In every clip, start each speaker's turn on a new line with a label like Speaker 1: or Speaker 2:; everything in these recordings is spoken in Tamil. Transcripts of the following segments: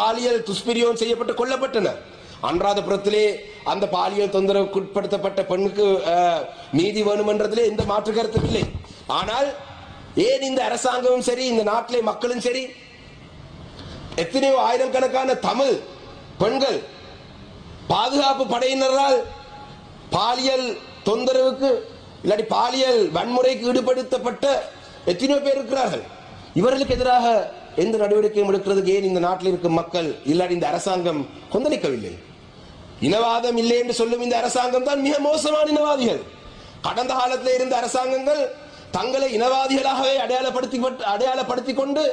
Speaker 1: பாலியல் துஷ்பிரயோகம் செய்யப்பட்டு கொல்லப்பட்டனர். அனுராதபுரத்திலே அந்த பாலியல் தொந்தரவுக்கு உட்படுத்தப்பட்ட பெண்ணுக்கு நீதி வேணுமென்றதிலே எந்த மாற்று கருத்தும் இல்லை. ஆனால் ஏன் இந்த அரசாங்கமும் சரி இந்த நாட்டிலே மக்களும் சரி எத்தனையோ ஆயிரக்கணக்கான தமிழ் பெண்கள் பாதுகாப்பு படையினரால் பாலியல் தொந்தரவுக்கு இல்லாட்டி பாலியல் வன்முறைக்கு ஈடுபடுத்தப்பட்ட எத்தனையோ பேர் இருக்கிறார்கள். இவர்களுக்கு எதிராக எந்த நடவடிக்கையும் எடுக்கிறதுக்கு ஏன் இந்த நாட்டில் இருக்கும் மக்கள் இல்லாட்டி இந்த அரசாங்கம் கொந்தளிக்கவில்லை? இனவாதம் இல்லை என்று சொல்லும் இந்த அரசாங்கம் தான் மிக மோசமான இனவாதிகள். கடந்த காலத்தில் இருந்த அரசாங்கங்கள் தங்களை இனவாதிகளாகவே அடையாளப்படுத்திக் கொண்டு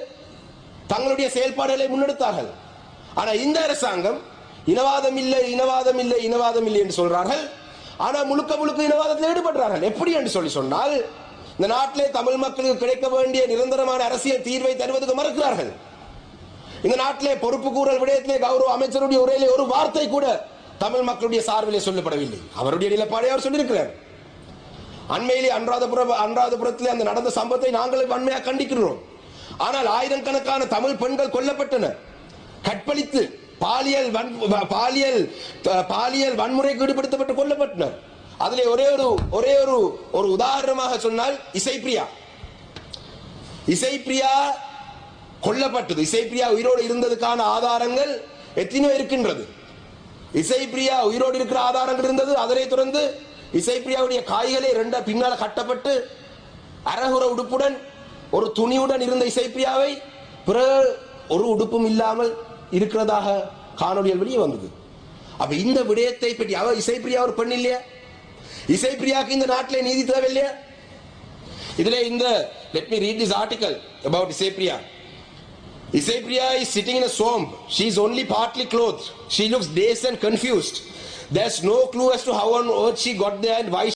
Speaker 1: தங்களுடைய செயல்பாடுகளை முன்னெடுத்தார்கள். ஆனா இந்த அரசாங்கம் இனவாதம் இல்லை இனவாதம் இல்லை இனவாதம் இல்லை என்று சொல்றார்கள். ஆனா முழுக்க முழுக்க இனவாதத்தில் ஈடுபடுறார்கள். எப்படி என்று சொன்னால் இந்த நாட்டிலே தமிழ் மக்களுக்கு கிடைக்க வேண்டிய நிரந்தரமான அரசியல் தீர்வை தருவதற்கு மறுக்கிறார்கள். இந்த நாட்டிலே பொறுப்பு கூறல் விடயத்திலே கௌரவ அமைச்சருடைய உரையிலே ஒரு வார்த்தை கூட தமிழ் மக்களுடைய சார்பிலே சொல்லப்படவில்லை. அவருடைய நிலைப்பாடை அவர் சொல்லியிருக்கிறார். அண்மையிலே அனுராதபுரத்திலே அந்த நடந்த சம்பவத்தை நாங்கள் வன்மையாக கண்டிக்கிறோம். ஆனால் ஆயிரக்கணக்கான தமிழ் பெண்கள் கொல்லப்பட்டனர், கற்பழித்து பாலியல் வன்முறைக்கு ஈடுபடுத்தப்பட்டு கொல்லப்பட்டனர். அதிலே ஒரே ஒரு உதாரணமாக சொன்னால் இசைப்பிரியா கொல்லப்பட்டது. இசைப்பிரியா உயிரோடு இருந்ததுக்கான ஆதாரங்கள் எத்தனையோ இருக்கின்றது. இசைப்பிரியா உயிரோடு இருக்கிற ஆதாரங்கள் இருந்தது. அதனை தொடர்ந்து இசைப்பிரியாவுடைய காய்களை பின்னால கட்டப்பட்டு அரகுற உடுப்புடன் ஒரு துணியுடன் இருந்த இசைப்பிரியாவை பிறகு ஒரு உடுப்பும் இல்லாமல் இருக்கிறதாக காணொலியில் வெளியே வந்தது. அப்ப இந்த விடயத்தை பற்றி இசைப்பிரியா ஒரு பெண் இல்லையா? இசைப்பிரியாக்கு இந்த நாட்டிலே நீதி தேவையில்லையா? இதுல let me read this article about Isaipriya. Isaipriya is sitting in a swamp. She is only partly clothed. She looks dazed and confused. There's no clue as to how on earth she got there and why